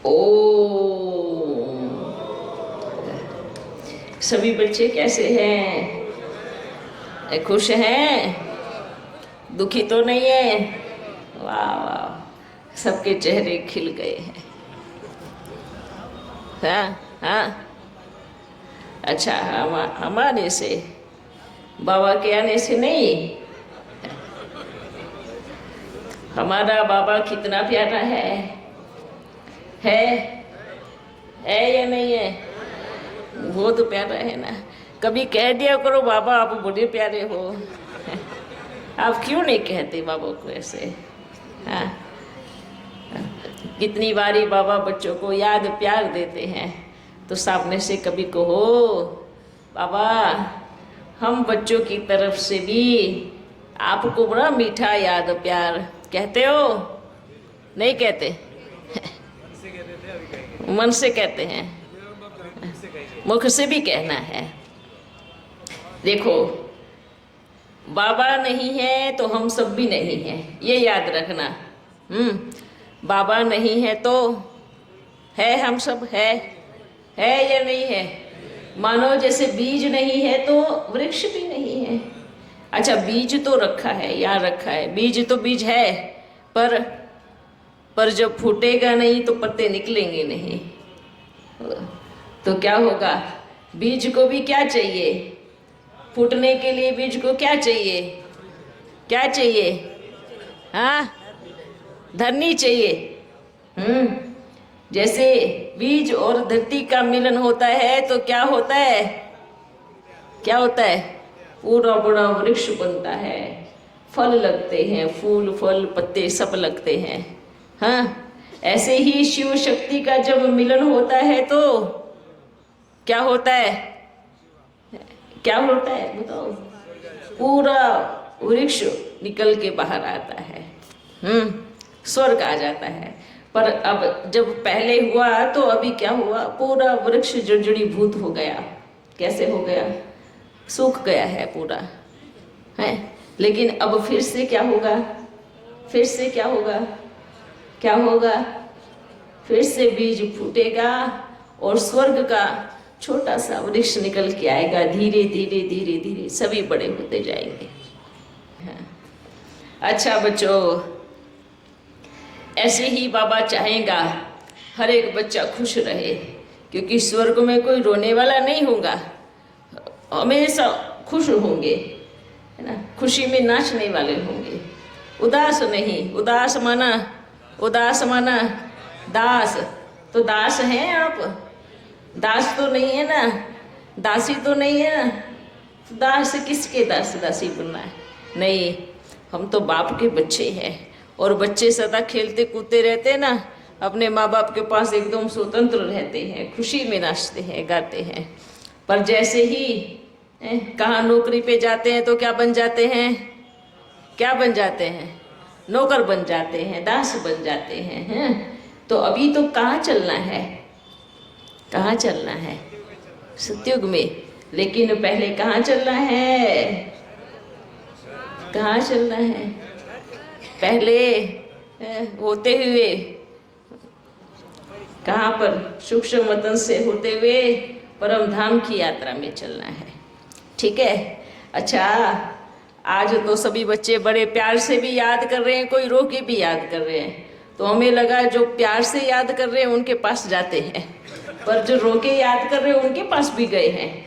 ओ, सभी बच्चे कैसे हैं? खुश हैं? दुखी तो नहीं है? वाह वाह, सबके चेहरे खिल गए हैं। हाँ हाँ, अच्छा हमारे से, बाबा के आने से नहीं। हमारा बाबा कितना प्यारा है है या नहीं है? बहुत प्यारा है ना। कभी कह दिया करो बाबा आप बड़े प्यारे हो। आप क्यों नहीं कहते बाबा को ऐसे? हाँ, कितनी बारी बाबा बच्चों को याद प्यार देते हैं, तो सामने से कभी कहो बाबा हम बच्चों की तरफ से भी आपको बड़ा मीठा याद प्यार कहते हो? नहीं कहते? मन से कहते हैं, मुख से भी कहना है। देखो, बाबा नहीं है तो हम सब भी नहीं हैं, ये याद रखना। बाबा नहीं है तो है हम सब, है या नहीं है? मानो जैसे बीज नहीं है तो वृक्ष भी नहीं है। अच्छा, बीज तो रखा है, याद रखा है, बीज तो बीज है, पर जब फूटेगा नहीं तो पत्ते निकलेंगे नहीं, तो क्या होगा? बीज को भी क्या चाहिए? फूटने के लिए बीज को क्या चाहिए? क्या चाहिए? हाँ, धरनी चाहिए। जैसे बीज और धरती का मिलन होता है तो क्या होता है? क्या होता है? पूरा बड़ा वृक्ष बनता है, फल लगते हैं, फूल फल पत्ते सब लगते हैं। हाँ, ऐसे ही शिव शक्ति का जब मिलन होता है तो क्या होता है? क्या होता है बताओ? पूरा वृक्ष निकल के बाहर आता है, स्वर्ग आ जाता है। पर अब जब पहले हुआ तो अभी क्या हुआ? पूरा वृक्ष जड़ीभूत हो गया। कैसे हो गया? सूख गया है पूरा, है। लेकिन अब फिर से क्या होगा? फिर से क्या होगा? क्या होगा? फिर से बीज फूटेगा और स्वर्ग का छोटा सा वृक्ष निकल के आएगा। धीरे धीरे धीरे धीरे सभी बड़े होते जाएंगे। हाँ। अच्छा बच्चों, ऐसे ही बाबा चाहेगा हर एक बच्चा खुश रहे, क्योंकि स्वर्ग में कोई रोने वाला नहीं होगा, हमेशा खुश होंगे, है ना। खुशी में नाचने वाले होंगे, उदास नहीं। उदास माना दास। तो दास हैं आप? दास तो नहीं है ना, दासी तो नहीं है ना। तो दास किसके दास दासी बनना है? नहीं, हम तो बाप के बच्चे हैं। और बच्चे सदा खेलते कूदते रहते हैं ना, अपने माँ बाप के पास एकदम स्वतंत्र रहते हैं, खुशी में नाचते हैं गाते हैं। पर जैसे ही कहाँ नौकरी पे जाते हैं तो क्या बन जाते हैं? क्या बन जाते हैं? नौकर बन जाते हैं, दास बन जाते हैं। तो अभी तो कहाँ चलना है? कहाँ चलना है? सतयुग में। लेकिन पहले कहाँ चलना है? कहाँ चलना है? पहले होते हुए कहाँ पर? सूक्ष्म वतन से होते हुए परम धाम की यात्रा में चलना है। ठीक है। अच्छा, आज तो सभी बच्चे बड़े प्यार से भी याद कर रहे हैं, कोई रो के भी याद कर रहे हैं। तो हमें लगा जो प्यार से याद कर रहे हैं उनके पास जाते हैं, पर जो रो के याद कर रहे हैं उनके पास भी गए हैं,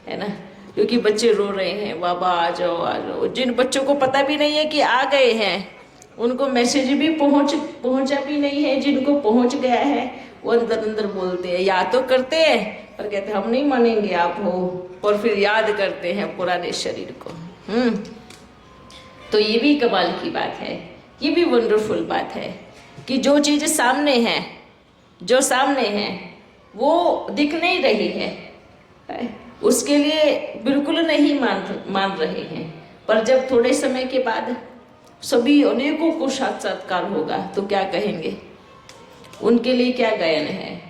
है ना। क्योंकि बच्चे रो रहे हैं, बाबा आ जाओ आ जाओ। जिन बच्चों को पता भी नहीं है कि आ गए हैं, उनको मैसेज भी पहुंचा भी नहीं है। जिनको पहुंच गया है वो अंदर अंदर बोलते हैं, याद तो करते हैं पर कहते हम नहीं मानेंगे आप हो, और फिर याद करते हैं पुराने शरीर को। तो ये भी कमाल की बात है, ये भी वंडरफुल बात है कि जो चीज़ सामने है, जो सामने है वो दिख नहीं रही है, उसके लिए बिल्कुल नहीं मान रहे हैं। पर जब थोड़े समय के बाद सभी अनेकों को साक्षात्कार होगा तो क्या कहेंगे? उनके लिए क्या गायन है?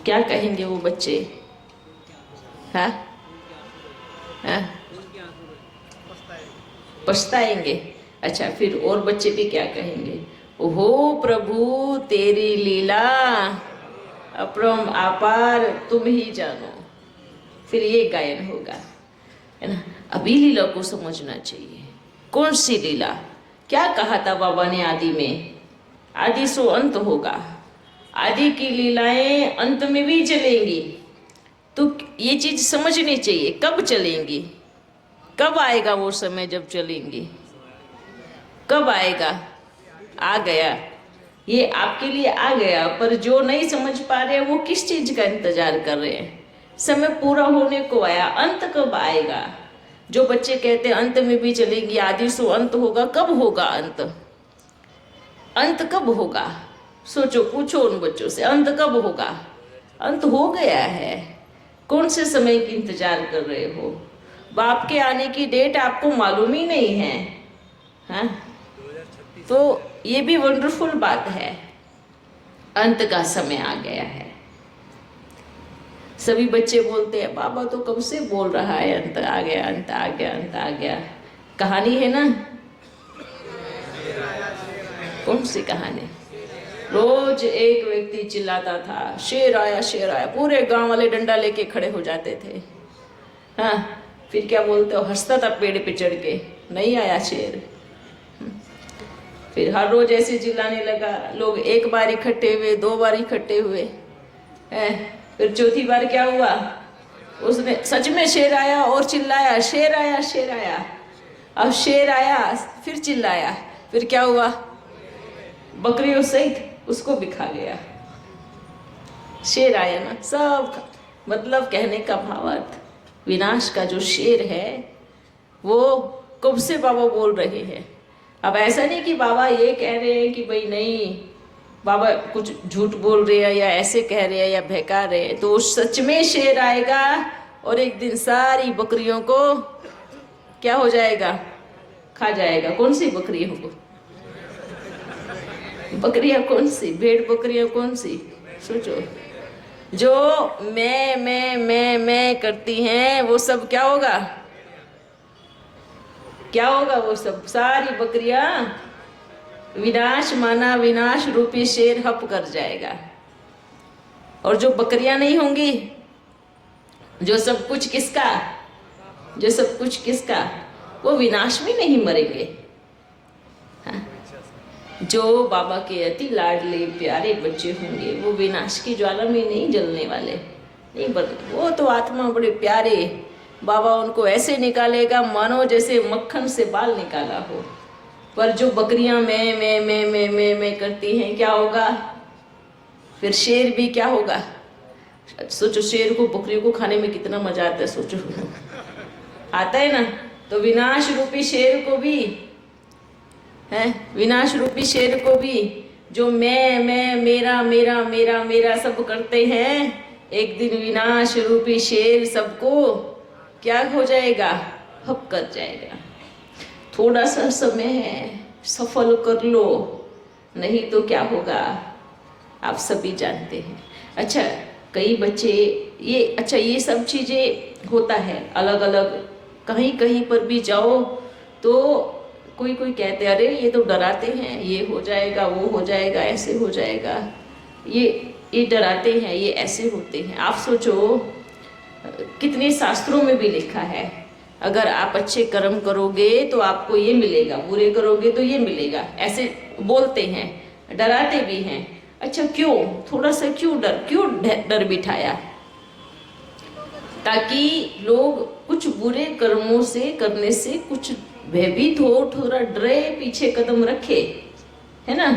क्या कहेंगे वो बच्चे? हाँ हाँ, पछताएंगे। अच्छा, फिर और बच्चे भी क्या कहेंगे? हो प्रभु तेरी लीला अपरम अपार तुम ही जानो। फिर ये गायन होगा, है ना। अभी लीला को समझना चाहिए। कौन सी लीला? क्या कहा था बाबा ने आदि में? आदि सो अंत होगा। आदि की लीलाएं अंत में भी चलेंगी। तो ये चीज समझनी चाहिए। कब चलेंगी? कब आएगा वो समय जब चलेंगी? कब आएगा? आ गया, ये आपके लिए आ गया। पर जो नहीं समझ पा रहे वो किस चीज का इंतजार कर रहे हैं? समय पूरा होने को आया, अंत कब आएगा? जो बच्चे कहते हैं अंत में भी चलेंगी, आदि सो अंत होगा, कब होगा अंत? अंत कब होगा? सोचो, पूछो उन बच्चों से, अंत कब होगा? अंत हो गया है। कौन से समय की इंतजार कर रहे हो? बाप के आने की डेट आपको मालूम ही नहीं है, हाँ? तो ये भी वंडरफुल बात है, अंत का समय आ गया है। सभी बच्चे बोलते हैं बाबा तो कब से बोल रहा है अंत आ गया, अंत आ गया, अंत आ गया। कहानी है ना, कौन सी कहानी? रोज एक व्यक्ति चिल्लाता था, शेर आया, शेर आया। पूरे गांव वाले डंडा लेके खड़े हो जाते थे, हाँ। फिर क्या बोलते हो? हंसता था पेड़ पे चढ़ के, नहीं आया शेर। फिर हर रोज ऐसे चिल्लाने लगा। लोग एक बार इकट्ठे हुए, 2 बार इकट्ठे हुए, फिर चौथी बार क्या हुआ? उसने सच में शेर आया और चिल्लाया, शेर आया, शेर आया। अब शेर आया, फिर चिल्लाया, फिर क्या हुआ? बकरियों सहित उसको भी खा गया। शेर आया ना, सब मतलब कहने का भावार्थ, विनाश का जो शेर है वो कब से बाबा बोल रहे हैं। अब ऐसा नहीं कि बाबा ये कह रहे हैं कि भाई नहीं, बाबा कुछ झूठ बोल रहे हैं या ऐसे कह रहे हैं या बहका रहे हैं। तो सच में शेर आएगा और एक दिन सारी बकरियों को क्या हो जाएगा? खा जाएगा। कौन सी बकरियों को? बकरियां कौन सी? भेड़ बकरियां कौन सी? सोचो, जो मैं करती हैं वो सब क्या होगा? क्या होगा? वो सब सारी बकरियां विनाश माना, विनाश रूपी शेर हप कर जाएगा। और जो बकरियां नहीं होंगी, जो सब कुछ किसका, जो सब कुछ किसका, वो विनाश में नहीं मरेंगे, हाँ? जो बाबा के अति लाडले प्यारे बच्चे होंगे वो विनाश की ज्वाला में नहीं जलने वाले, नहीं बने। वो तो आत्मा बड़े प्यारे, बाबा उनको ऐसे निकालेगा मानो जैसे मक्खन से बाल निकाला हो। पर जो बकरियां मैं करती हैं, क्या होगा? फिर शेर भी क्या होगा? सोचो, शेर को, बकरियों को खाने में कितना मजा आता है, सोचो आता है ना। तो विनाश रूपी शेर को भी है, विनाश रूपी शेर को भी जो मैं मेरा सब करते हैं, एक दिन विनाश रूपी शेर सबको क्या हो जाएगा? हप कर जाएगा। थोड़ा सा समय है, सफल कर लो, नहीं तो क्या होगा आप सभी जानते हैं। अच्छा, कई बच्चे ये सब चीज़ें होता है अलग अलग, कहीं कहीं पर भी जाओ तो कोई कहते अरे ये तो डराते हैं, ये हो जाएगा, वो हो जाएगा, ऐसे हो जाएगा, ये डराते हैं, ये ऐसे होते हैं। आप सोचो, कितने शास्त्रों में भी लिखा है, अगर आप अच्छे कर्म करोगे तो आपको ये मिलेगा, बुरे करोगे तो ये मिलेगा, ऐसे बोलते हैं, डराते भी हैं। अच्छा, क्यों? थोड़ा सा क्यों डर बिठाया? ताकि लोग कुछ बुरे कर्मों से करने से कुछ भयभीत हो, थोड़ा डरे, पीछे कदम रखे, है ना,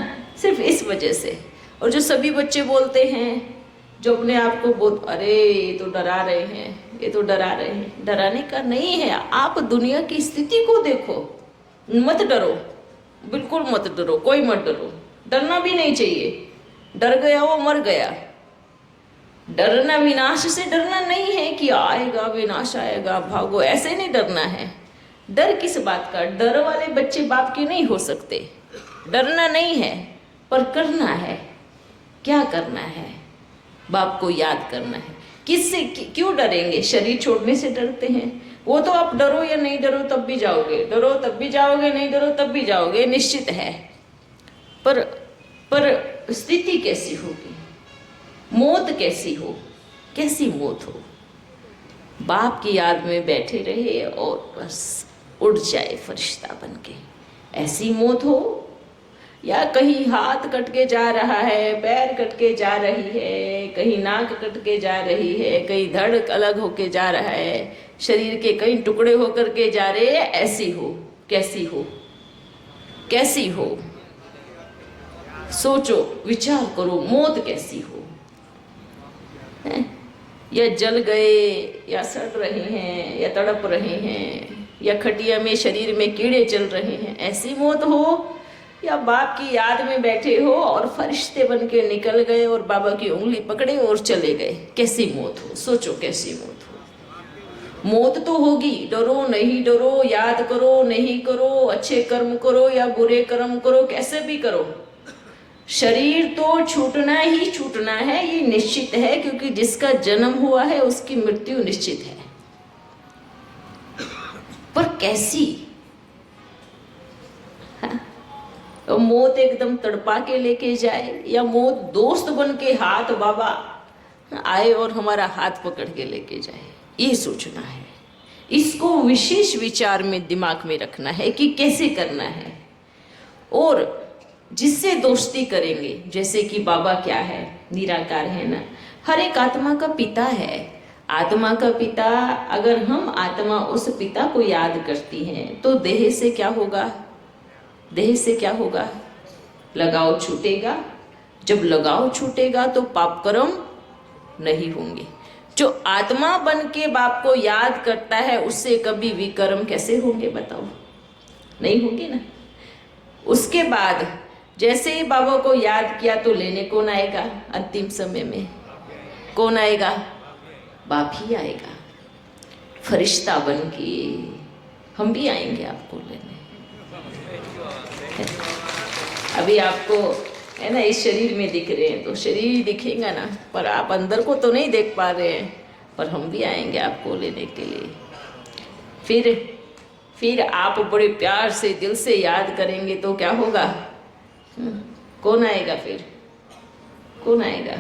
सिर्फ इस वजह से। और जो सभी बच्चे बोलते हैं, जो अपने आप को अरे ये तो डरा रहे हैं, ये तो डरा रहे हैं, डराने का नहीं है। आप दुनिया की स्थिति को देखो, मत डरो, बिल्कुल मत डरो, कोई मत डरो, डरना भी नहीं चाहिए। डर गया वो मर गया। डरना विनाश से डरना नहीं है कि आएगा विनाश आएगा भागो, ऐसे नहीं डरना है। डर किस बात का? डर वाले बच्चे बाप के नहीं हो सकते। डरना नहीं है, पर करना है। क्या करना है? बाप को याद करना है। किससे क्यों डरेंगे? शरीर छोड़ने से डरते हैं। वो तो आप डरो या नहीं डरो तब भी जाओगे, डरो तब भी जाओगे, नहीं डरो तब भी जाओगे, निश्चित है। पर स्थिति कैसी होगी, मौत कैसी हो, कैसी मौत हो? बाप की याद में बैठे रहे और बस उड़ जाए फरिश्ता बन के, ऐसी मौत हो? या कहीं हाथ कट के जा रहा है, पैर कट के जा रही है, कहीं नाक कट के जा रही है, कहीं धड़ अलग होके जा रहा है, शरीर के कई टुकड़े होकर के जा रहे हैं, ऐसी हो? कैसी हो, कैसी हो? सोचो, विचार करो, मौत कैसी हो है? या जल गए, या सड़ रहे हैं, या तड़प रहे हैं, या खटिया में शरीर में कीड़े चल रहे हैं, ऐसी मौत हो? या बाप की याद में बैठे हो और फरिश्ते बन के निकल गए और बाबा की उंगली पकड़े और चले गए, कैसी मौत हो? सोचो कैसी मौत हो? मौत तो होगी, डरो नहीं डरो, याद करो नहीं करो, अच्छे कर्म करो या बुरे कर्म करो, कैसे भी करो, शरीर तो छूटना ही छूटना है, ये निश्चित है, क्योंकि जिसका जन्म हुआ है उसकी मृत्यु निश्चित है। पर कैसी? हाँ? मौत एकदम तड़पा के लेके जाए, या मौत दोस्त बन के हाथ बाबा आए और हमारा हाथ पकड़ के लेके जाए, ये सोचना है। इसको विशेष विचार में दिमाग में रखना है कि कैसे करना है। और जिससे दोस्ती करेंगे, जैसे कि बाबा क्या है, निराकार है ना, हर एक आत्मा का पिता है, आत्मा का पिता। अगर हम आत्मा उस पिता को याद करती हैं तो देह से क्या होगा, देह से क्या होगा, लगाव छूटेगा। जब लगाव छूटेगा तो पाप कर्म नहीं होंगे। जो आत्मा बन के बाप को याद करता है उससे कभी विकर्म कैसे होंगे बताओ, नहीं होंगे ना। उसके बाद जैसे ही बाबा को याद किया तो लेने कौन आएगा? अंतिम समय में कौन आएगा? बाप ही आएगा, फरिश्ता बन के। हम भी आएंगे आपको लेने। अभी आपको है ना इस शरीर में दिख रहे हैं, तो शरीर दिखेगा ना, पर आप अंदर को तो नहीं देख पा रहे हैं, पर हम भी आएंगे आपको लेने के लिए। फिर आप बड़े प्यार से दिल से याद करेंगे तो क्या होगा? कौन आएगा? फिर कौन आएगा?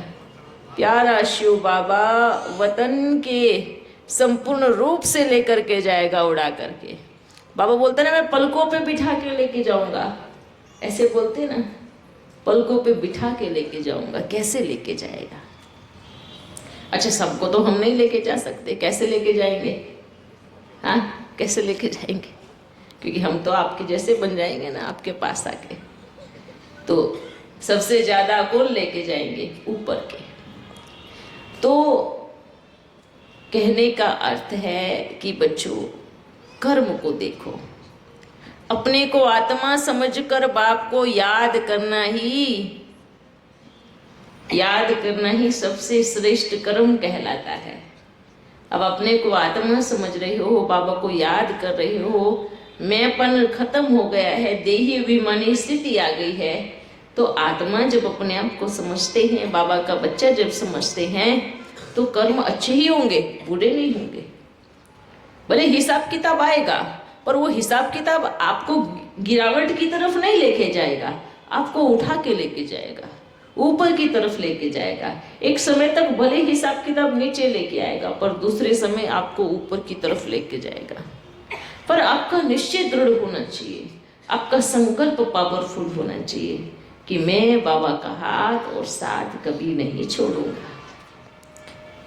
प्यारा शिव बाबा वतन के संपूर्ण रूप से लेकर के जाएगा, उड़ा करके। बाबा बोलते ना, मैं पलकों पे बिठा के लेके जाऊंगा, ऐसे बोलते ना, पलकों पे बिठा के लेके जाऊंगा। कैसे लेके जाएगा? अच्छा, सबको तो हम नहीं लेके जा सकते, कैसे लेके जाएंगे? हाँ, कैसे लेके जाएंगे? क्योंकि हम तो आपके जैसे बन जाएंगे ना, आपके पास आके। तो सबसे ज्यादा कौन लेके जाएंगे? ऊपर के। तो कहने का अर्थ है कि बच्चों, कर्म को देखो, अपने को आत्मा समझकर बाप को याद करना ही सबसे श्रेष्ठ कर्म कहलाता है। अब अपने को आत्मा समझ रहे हो, बाबा को याद कर रहे हो, मैंपन खत्म हो गया है, देही अभिमानी स्थिति आ गई है, तो आत्मा जब अपने आप को समझते हैं, बाबा का बच्चा जब समझते हैं, तो कर्म अच्छे ही होंगे, बुरे नहीं होंगे। भले हिसाब किताब आएगा, पर वो हिसाब किताब आपको गिरावट की तरफ नहीं लेके जाएगा, आपको उठा के लेके जाएगा, ऊपर की तरफ लेके जाएगा। एक समय तक भले हिसाब किताब नीचे लेके आएगा, पर दूसरे समय आपको ऊपर की तरफ लेके जाएगा। पर आपका निश्चय दृढ़ होना चाहिए, आपका संकल्प पावरफुल होना चाहिए कि मैं बाबा का हाथ और साथ कभी नहीं छोड़ूंगा।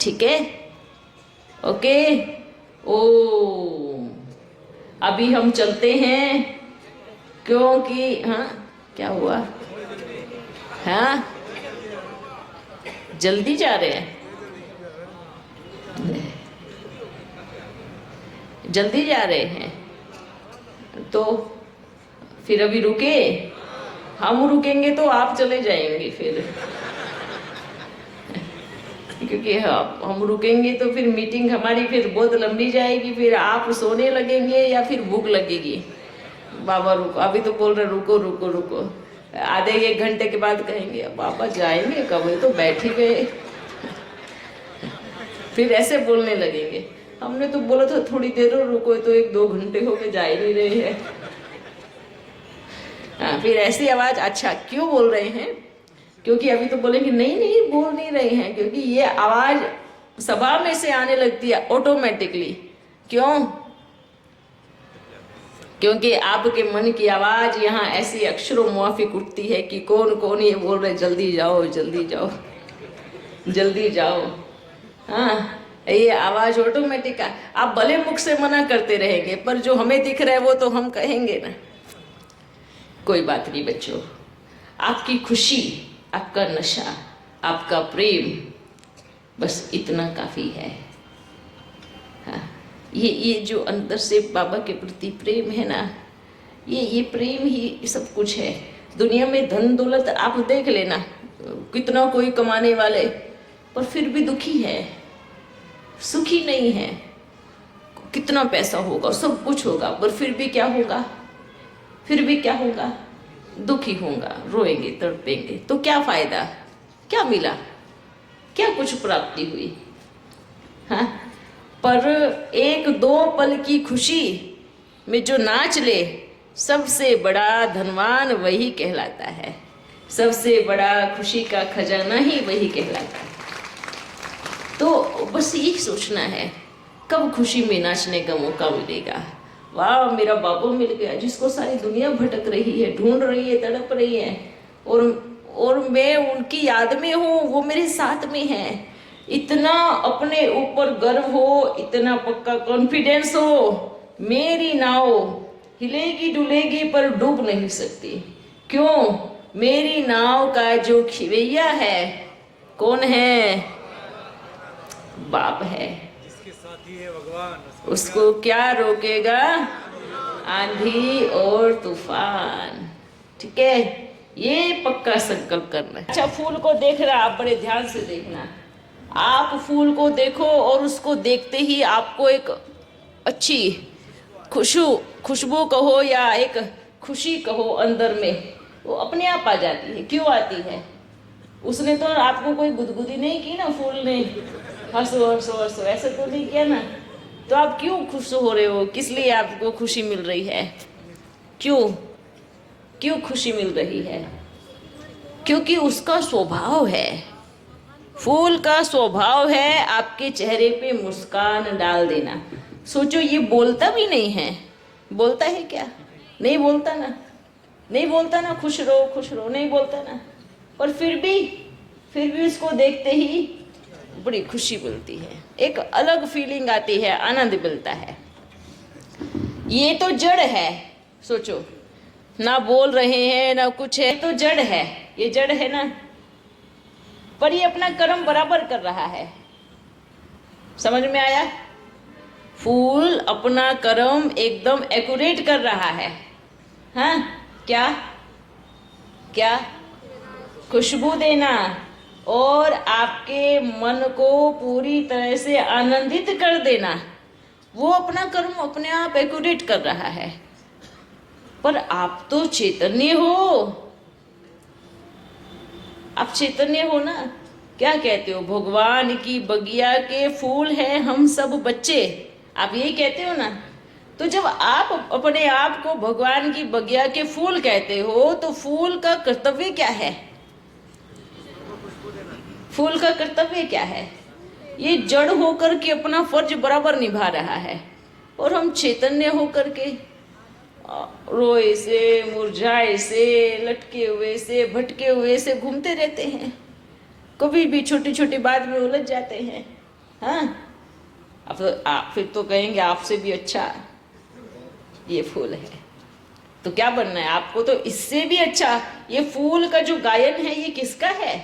ठीक है? ओके। ओ अभी हम चलते हैं, क्योंकि हाँ क्या हुआ? हाँ, जल्दी जा रहे हैं, जल्दी जा रहे हैं, तो फिर अभी रुके? हम रुकेंगे तो आप चले जाएंगे फिर, क्योंकि हम रुकेंगे तो फिर मीटिंग हमारी फिर बहुत लंबी जाएगी, फिर आप सोने लगेंगे या फिर भूख लगेगी। बाबा रुको, अभी तो बोल रहे रुको रुको रुको, आधे एक घंटे के बाद कहेंगे बाबा जाएंगे कब, तो बैठे गए, फिर ऐसे बोलने लगेंगे। हमने तो बोला था थोड़ी देर रुको, तो 1-2 घंटे हो गए, जा ही नहीं रहे हैं। हाँ, फिर ऐसी आवाज अच्छा क्यों बोल रहे हैं, क्योंकि अभी तो बोलेंगे नहीं नहीं बोल नहीं रहे हैं, क्योंकि ये आवाज सभा में से आने लगती है ऑटोमेटिकली। क्यों? क्योंकि आपके मन की आवाज यहाँ ऐसी अक्षरों मुआफिक उठती है कि कौन कौन ये बोल रहे जल्दी जाओ जल्दी जाओ जल्दी जाओ। हाँ, ये आवाज ऑटोमेटिक है। आप भले मुख से मना करते रहेंगे, पर जो हमें दिख रहा है वो तो हम कहेंगे ना। कोई बात नहीं बच्चों, आपकी खुशी, आपका नशा, आपका प्रेम, बस इतना काफी है। हाँ, ये जो अंदर से बाबा के प्रति प्रेम है ना, ये प्रेम ही सब कुछ है। दुनिया में धन दौलत आप देख लेना, कितना कोई कमाने वाले, पर फिर भी दुखी है, सुखी नहीं है। कितना पैसा होगा, सब कुछ होगा, पर फिर भी क्या होगा, फिर भी क्या होगा, दुखी होगा, रोएंगे तड़पेंगे। तो क्या फायदा, क्या मिला, क्या कुछ प्राप्ति हुई? हाँ, पर एक दो पल की खुशी में जो नाच ले, सबसे बड़ा धनवान वही कहलाता है। सबसे बड़ा खुशी का खजाना ही वही कहलाता है। तो बस यही सोचना है, कब खुशी में नाचने का मौका मिलेगा। वाह, मेरा बाबू मिल गया, जिसको सारी दुनिया भटक रही है, ढूंढ रही है, तड़प रही है, और मैं उनकी याद में हूँ, वो मेरे साथ में है। इतना अपने ऊपर गर्व हो, इतना पक्का कॉन्फिडेंस हो, मेरी नाव हिलेगी डुलेगी पर डूब नहीं सकती। क्यों? मेरी नाव का जो खिवैया है, कौन है? बाप है। जिसके साथी है भगवान, उसको क्या रोकेगा? आंधी और तूफान। ठीक है, ये पक्का संकल्प करना है। अच्छा, फूल को देख रहा, आप बड़े ध्यान से देखना। आप फूल को देखो और उसको देखते ही आपको एक अच्छी खुशबू कहो या एक खुशी कहो अंदर में, वो अपने आप आ जाती है। क्यों आती है? उसने तो आपको कोई गुदगुदी नहीं की ना, फूल ने हंसो हंसो हंसो ऐसे तो नहीं किया ना। तो आप क्यों खुश हो रहे हो? किस लिए आपको खुशी मिल रही है? क्यों खुशी मिल रही है? क्योंकि उसका स्वभाव है, फूल का स्वभाव है आपके चेहरे पे मुस्कान डाल देना। सोचो, ये बोलता भी नहीं है, बोलता है क्या? नहीं बोलता ना, नहीं बोलता ना, खुश रहो नहीं बोलता ना, पर फिर भी उसको देखते ही बड़ी खुशी मिलती है, एक अलग फीलिंग आती है, आनंद मिलता है। ये तो जड़ है, सोचो, ना बोल रहे हैं ना कुछ है, तो जड़ है, ये जड़ है ना, पर ये अपना कर्म बराबर कर रहा है। समझ में आया? फूल अपना कर्म एकदम एक्यूरेट कर रहा है। हाँ, क्या खुशबू देना और आपके मन को पूरी तरह से आनंदित कर देना, वो अपना कर्म अपने आप एक्यूरेट कर रहा है। पर आप तो चैतन्य हो, आप चैतन्य हो ना। क्या कहते हो? भगवान की बगिया के फूल हैं हम सब बच्चे, आप यही कहते हो ना। तो जब आप अपने आप को भगवान की बगिया के फूल कहते हो, तो फूल का कर्तव्य क्या है? फूल का कर्तव्य क्या है? ये जड़ होकर के अपना फर्ज बराबर निभा रहा है, और हम चैतन्य होकर के रोए से, मुरझाए से, लटके हुए से, भटके हुए से घूमते रहते हैं। कभी भी छोटी छोटी बात में उलझ जाते हैं। हाँ, अब तो आप फिर तो कहेंगे आपसे भी अच्छा ये फूल है, तो क्या बनना है आपको? तो इससे भी अच्छा ये फूल का जो गायन है, ये किसका है?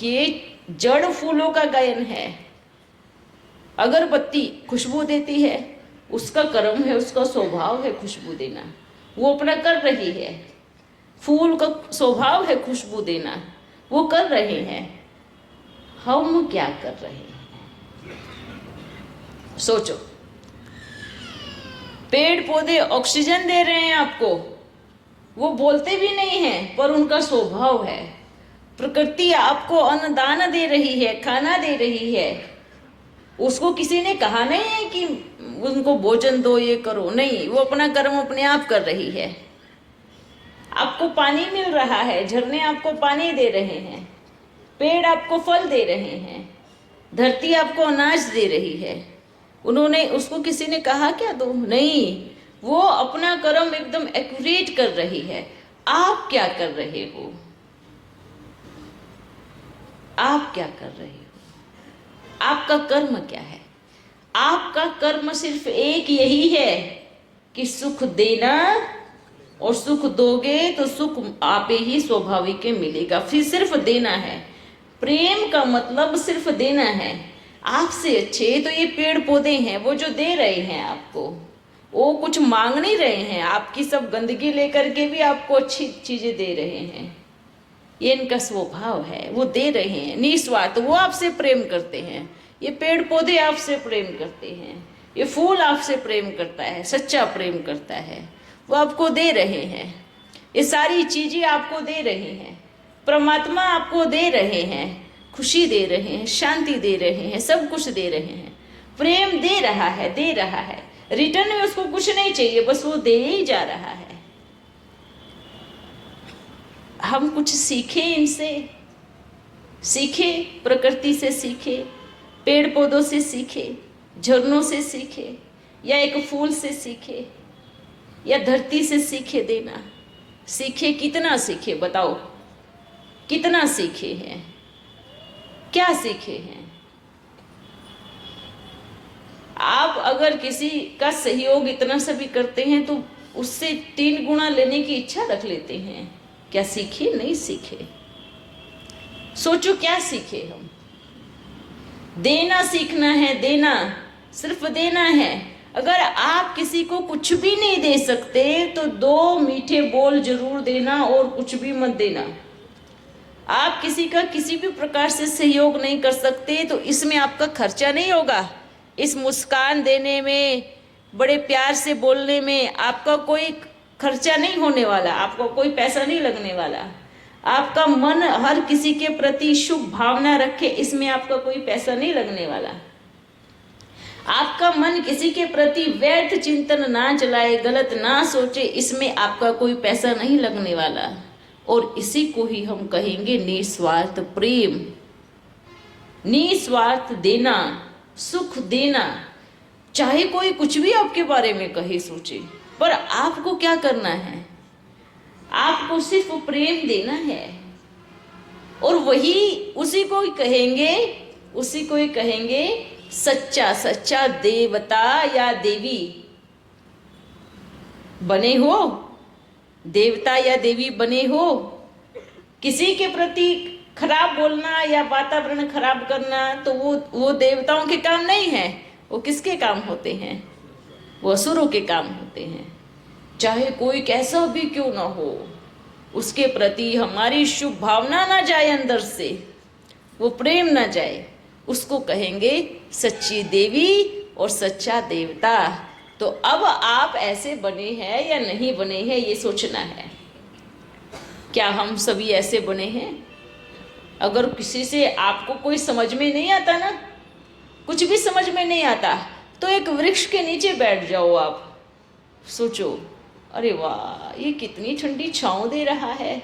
ये जड़ फूलों का गायन है। अगरबत्ती खुशबू देती है, उसका कर्म है, उसका स्वभाव है खुशबू देना, वो अपना कर रही है। फूल का स्वभाव है खुशबू देना, वो कर रहे हैं। हम क्या कर रहे हैं? सोचो, पेड़ पौधे ऑक्सीजन दे रहे हैं आपको, वो बोलते भी नहीं हैं, पर उनका स्वभाव है। प्रकृति आपको अन्नदान दे रही है, खाना दे रही है, उसको किसी ने कहा नहीं है कि उनको भोजन दो, ये करो, नहीं, वो अपना कर्म अपने आप कर रही है। आपको पानी मिल रहा है, झरने आपको पानी दे रहे हैं, पेड़ आपको फल दे रहे हैं, धरती आपको अनाज दे रही है। उन्होंने उसको किसी ने कहा क्या दो? नहीं, वो अपना कर्म एकदम एक्यूरेट कर रही है। आप क्या कर रहे हो? आप क्या कर रहे हो? आपका कर्म क्या है? आपका कर्म सिर्फ एक यही है कि सुख देना, और सुख दोगे तो सुख आपे ही स्वाभाविक मिलेगा। फिर सिर्फ देना है। प्रेम का मतलब सिर्फ देना है। आपसे अच्छे तो ये पेड़ पौधे हैं, वो जो दे रहे हैं आपको, वो कुछ मांग नहीं रहे हैं, आपकी सब गंदगी लेकर के भी आपको अच्छी चीजें दे रहे हैं। ये इनका स्वभाव है, वो दे रहे हैं निस्वार्थ। वो आपसे प्रेम करते हैं, ये पेड़ पौधे आपसे प्रेम करते हैं, ये फूल आपसे प्रेम करता है, सच्चा प्रेम करता है, वो आपको दे रहे हैं। ये सारी चीजें आपको दे रहे हैं, परमात्मा आपको दे रहे हैं, खुशी दे रहे हैं, शांति दे रहे हैं, सब कुछ दे रहे हैं। प्रेम दे रहा है, दे रहा है, रिटर्न में उसको कुछ नहीं चाहिए, बस वो दे ही जा रहा है। हम कुछ सीखे इनसे, सीखे, प्रकृति से सीखे, पेड़ पौधों से सीखे, झरनों से सीखे, या एक फूल से सीखे, या धरती से सीखे देना। सीखे कितना सीखे बताओ? कितना सीखे हैं? क्या सीखे हैं? आप अगर किसी का सहयोग इतना सा भी करते हैं तो उससे 3 गुना लेने की इच्छा रख लेते हैं। क्या सीखे? नहीं सीखे। सोचो क्या सीखे हम? देना सीखना है, देना, सिर्फ देना है। अगर आप किसी को कुछ भी नहीं दे सकते तो 2 मीठे बोल जरूर देना और कुछ भी मत देना। आप किसी का किसी भी प्रकार से सहयोग नहीं कर सकते तो इसमें आपका खर्चा नहीं होगा। इस मुस्कान देने में, बड़े प्यार से बोलने में आपका कोई खर्चा नहीं होने वाला, आपको कोई पैसा नहीं लगने वाला। आपका मन हर किसी के प्रति शुभ भावना रखे, इसमें आपका कोई पैसा नहीं लगने वाला। आपका मन किसी के प्रति व्यर्थ चिंतन ना चलाए, गलत ना सोचे, इसमें आपका कोई पैसा नहीं लगने वाला। और इसी को ही हम कहेंगे निस्वार्थ प्रेम। निस्वार्थ देना, सुख देना। चाहे कोई कुछ भी आपके बारे में कहे सोचे, पर आपको क्या करना है? आपको सिर्फ प्रेम देना है। और वही उसी को ही कहेंगे, उसी को ही कहेंगे सच्चा, सच्चा देवता या देवी बने हो, देवता या देवी बने हो। किसी के प्रति खराब बोलना या वातावरण खराब करना तो वो देवताओं के काम नहीं है। वो किसके काम होते हैं? वो असुरों के काम होते हैं। चाहे कोई कैसा भी क्यों ना हो, उसके प्रति हमारी शुभ भावना ना जाए, अंदर से वो प्रेम ना जाए, उसको कहेंगे सच्ची देवी और सच्चा देवता। तो अब आप ऐसे बने हैं या नहीं बने हैं, ये सोचना है। क्या हम सभी ऐसे बने हैं? अगर किसी से आपको कोई समझ में नहीं आता ना, कुछ भी समझ में नहीं आता, तो एक वृक्ष के नीचे बैठ जाओ। आप सोचो, अरे वाह, ये कितनी ठंडी छांव दे रहा है,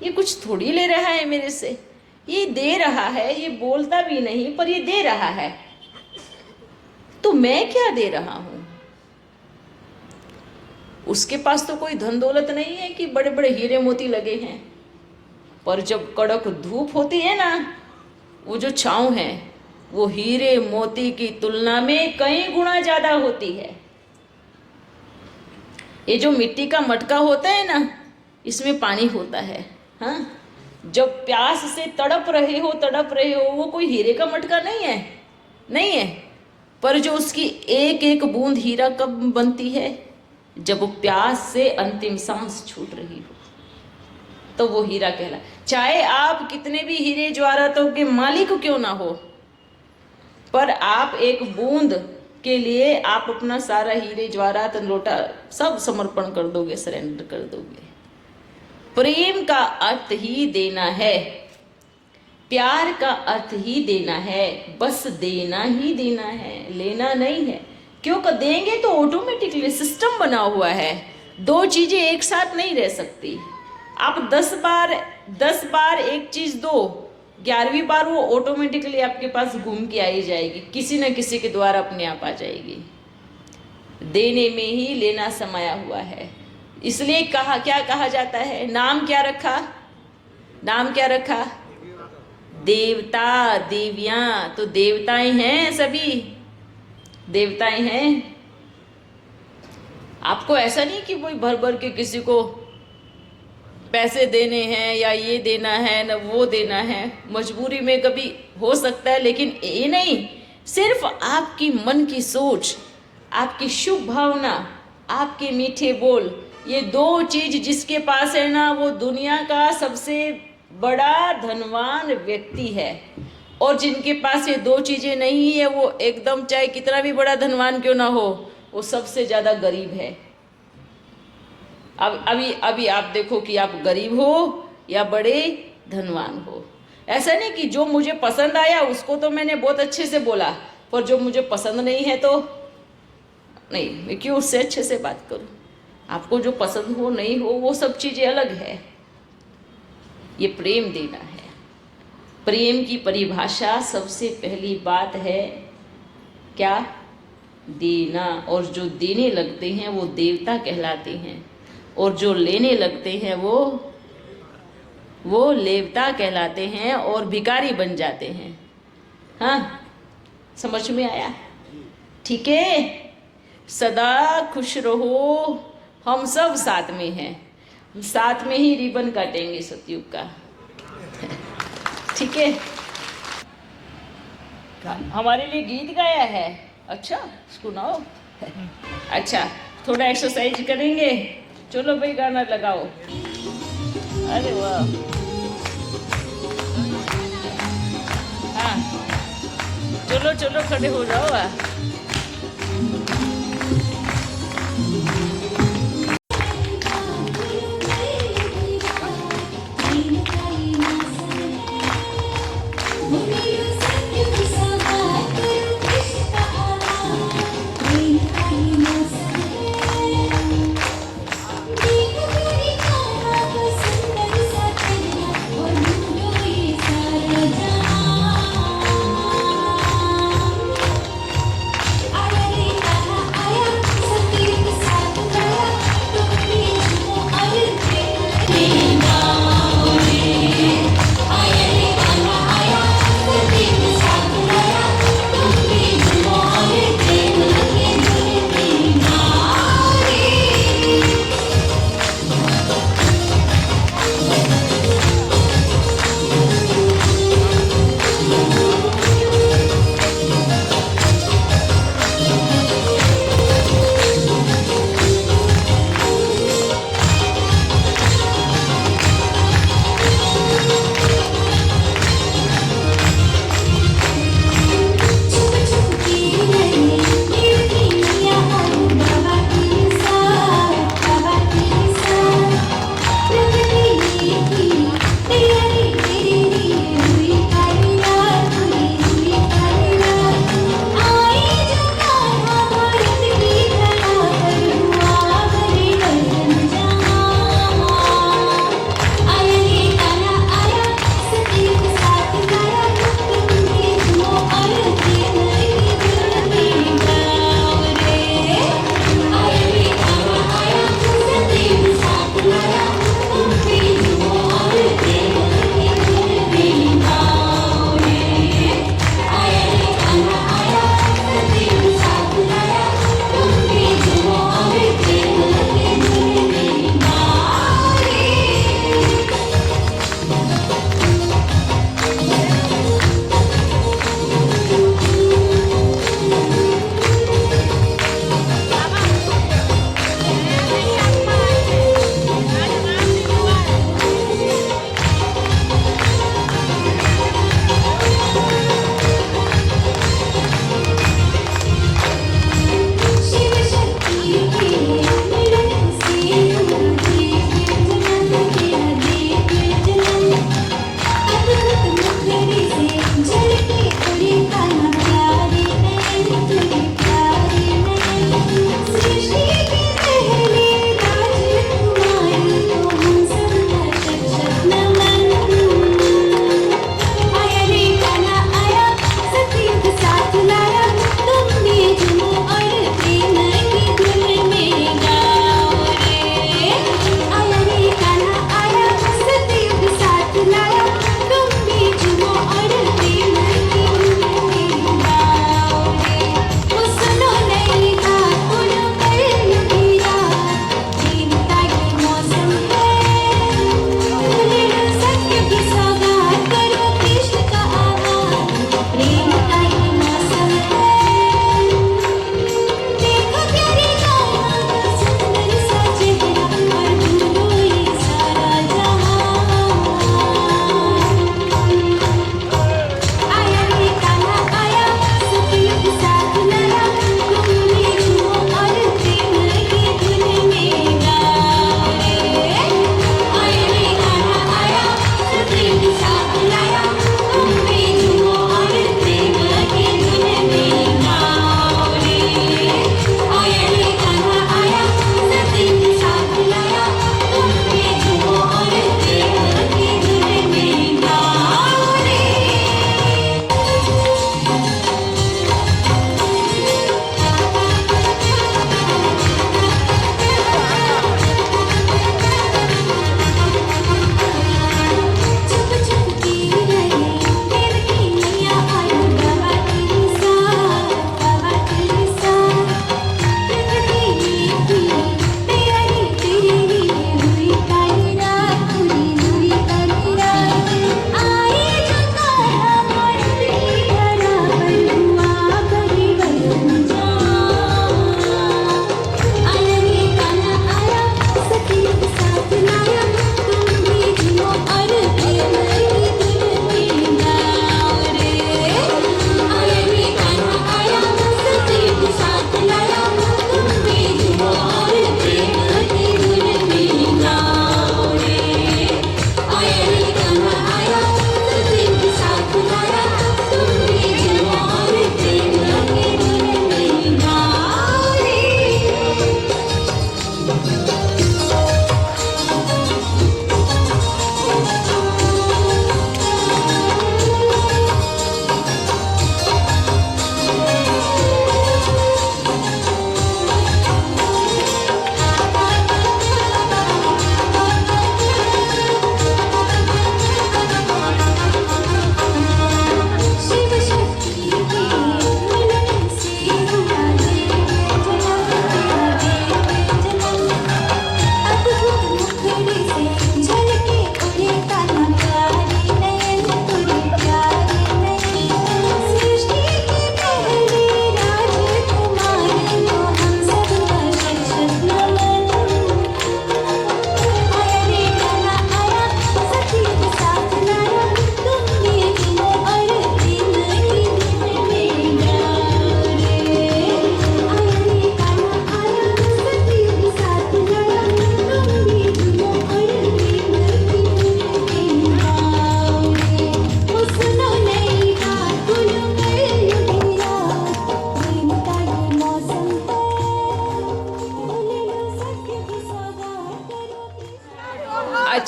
ये कुछ थोड़ी ले रहा है मेरे से, ये दे रहा है, ये बोलता भी नहीं पर ये दे रहा है, तो मैं क्या दे रहा हूं? उसके पास तो कोई धन दौलत नहीं है कि बड़े बड़े हीरे मोती लगे हैं, पर जब कड़क धूप होती है ना, वो जो छांव है वो हीरे मोती की तुलना में कई गुना ज्यादा होती है। ये जो मिट्टी का मटका होता है ना, इसमें पानी होता है। हाँ, जब प्यास से तड़प रहे हो, वो कोई हीरे का मटका नहीं है, नहीं है। पर जो उसकी एक एक बूंद हीरा कब बनती है? जब प्यास से अंतिम सांस छूट रही हो, तो वो हीरा कहला। चाहे आप कितने भी हीरे जवाहरातों के मालिक क्यों ना हो, पर आप एक बूंद के लिए आप अपना सारा हीरे जवाहरात लोटा सब समर्पण कर दोगे, सरेंडर कर दोगे। प्रेम का अर्थ ही देना है, प्यार का अर्थ ही देना है, बस देना ही देना है, लेना नहीं है। क्योंकि देंगे तो ऑटोमेटिकली सिस्टम बना हुआ है। दो चीजें एक साथ नहीं रह सकती। आप 10 बार एक चीज दो, 11वीं बार वो ऑटोमेटिकली आपके पास घूम के आई जाएगी, किसी न किसी के द्वारा अपने आप आ जाएगी। देने में ही लेना समाया हुआ है। इसलिए क्या कहा जाता है? नाम क्या रखा? नाम क्या रखा? देवता, देवियां। तो देवताएं हैं, सभी देवताएं हैं। आपको ऐसा नहीं कि कोई भर भर के किसी को पैसे देने हैं या ये देना है न वो देना है, मजबूरी में कभी हो सकता है, लेकिन ये नहीं। सिर्फ आपकी मन की सोच, आपकी शुभ भावना, आपके मीठे बोल, ये दो चीज जिसके पास है ना, वो दुनिया का सबसे बड़ा धनवान व्यक्ति है। और जिनके पास ये दो चीजें नहीं है, वो एकदम चाहे कितना भी बड़ा धनवान क्यों ना हो, वो सबसे ज्यादा गरीब है। अब अभी आप देखो कि आप गरीब हो या बड़े धनवान हो। ऐसा नहीं कि जो मुझे पसंद आया उसको तो मैंने बहुत अच्छे से बोला, पर जो मुझे पसंद नहीं है तो नहीं, मैं क्यों उससे अच्छे से बात करूं। आपको जो पसंद हो नहीं हो वो सब चीजें अलग है। ये प्रेम देना है। प्रेम की परिभाषा सबसे पहली बात है क्या? देना। और जो देने लगते हैं वो देवता कहलाते हैं, और जो लेने लगते हैं वो लेवता कहलाते हैं और भिखारी बन जाते हैं। हाँ, समझ में आया? ठीक है, सदा खुश रहो। हम सब साथ में हैं, साथ में ही रिबन काटेंगे सतयुग का। ठीक है, हमारे लिए गीत गाया है। अच्छा, सुनाओ। अच्छा, थोड़ा एक्सरसाइज करेंगे। चलो भाई, गाना लगाओ। अरे वाह, हाँ, चलो चलो खड़े हो जाओ।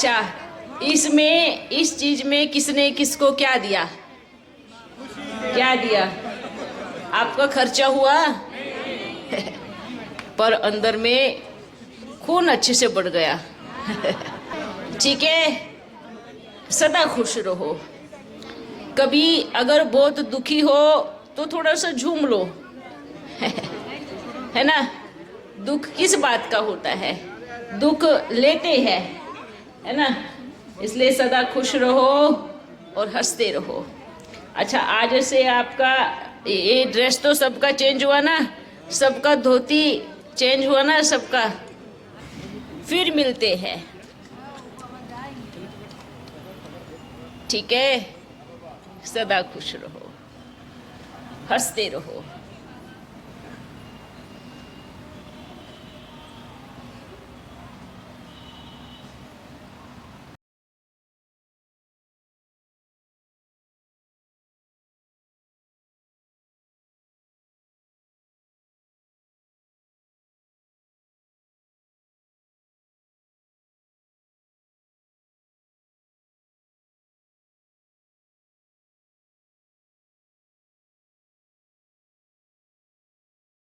अच्छा, इसमें इस चीज में किसने किसको क्या दिया? क्या दिया? आपका खर्चा हुआ पर अंदर में खून अच्छे से बढ़ गया। ठीक है, सदा खुश रहो। कभी अगर बहुत दुखी हो तो थोड़ा सा झूम लो, है ना। दुख किस बात का होता है? दुख लेते हैं, है ना। इसलिए सदा खुश रहो और हंसते रहो। अच्छा, आज से आपका ये ड्रेस तो सबका चेंज हुआ ना, सबका धोती चेंज हुआ ना सबका। फिर मिलते हैं, ठीक है। सदा खुश रहो, हंसते रहो।